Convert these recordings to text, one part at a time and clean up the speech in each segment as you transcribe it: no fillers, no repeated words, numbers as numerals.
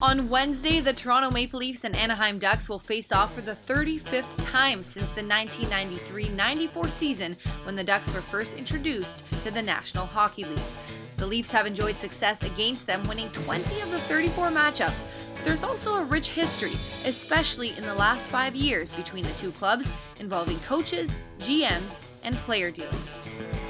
On Wednesday, the Toronto Maple Leafs and Anaheim Ducks will face off for the 35th time since the 1993-94 season when the Ducks were first introduced to the National Hockey League. The Leafs have enjoyed success against them, winning 20 of the 34 matchups. But there's also a rich history, especially in the last 5 years between the two clubs, involving coaches, GMs, and player dealings.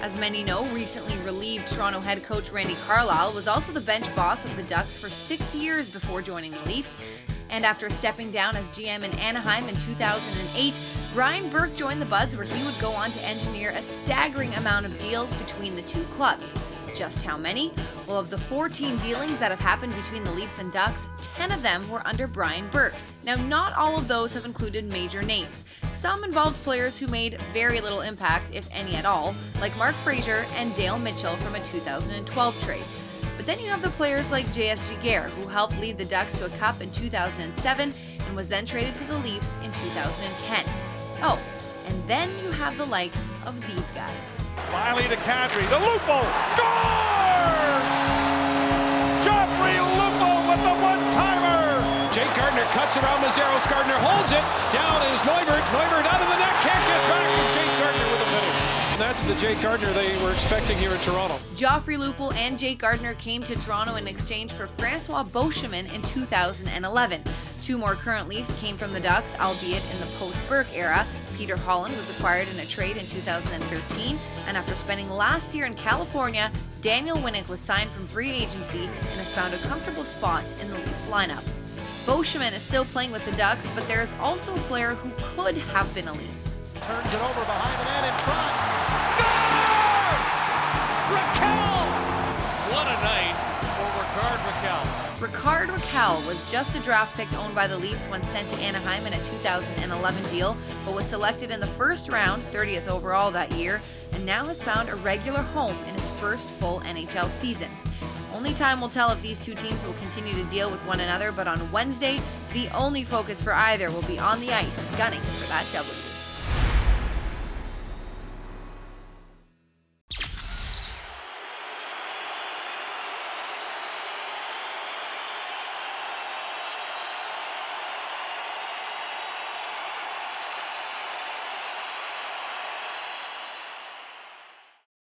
As many know, recently relieved Toronto head coach Randy Carlyle was also the bench boss of the Ducks for 6 years before joining the Leafs. And after stepping down as GM in Anaheim in 2008, Brian Burke joined the Buds, where he would go on to engineer a staggering amount of deals between the two clubs. Just how many? Well, of the 14 dealings that have happened between the Leafs and Ducks, 10 of them were under Brian Burke. Now, not all of those have included major names. Some involved players who made very little impact, if any at all, like Mark Fraser and Dale Mitchell from a 2012 trade. But then you have the players like JS Giguère, who helped lead the Ducks to a cup in 2007 and was then traded to the Leafs in 2010. Oh, and then you have the likes of these guys. Miley to Kadri, the Lupo, scores! Joffrey Lupo with the one-timer! Jake Gardiner cuts around Mazzaros, Gardiner holds it, down is Neubert out of the net, can't get back, and Jake Gardiner with a finish. And that's the Jake Gardiner they were expecting here in Toronto. Joffrey Lupul and Jake Gardiner came to Toronto in exchange for Francois Beauchemin in 2011. Two more current Leafs came from the Ducks, albeit in the post-Burke era. Peter Holland was acquired in a trade in 2013, and after spending last year in California, Daniel Winnick was signed from free agency and has found a comfortable spot in the Leafs lineup. Beauchemin is still playing with the Ducks, but there is also a player who could have been a Leaf. Turns it over behind the net in front. Score! Raquel! What a night for Rickard Raquel. Rickard Raquel was just a draft pick owned by the Leafs when sent to Anaheim in a 2011 deal, but was selected in the first round, 30th overall that year, and now has found a regular home in his first full NHL season. Only time will tell if these two teams will continue to deal with one another, but on Wednesday, the only focus for either will be on the ice, gunning for that W.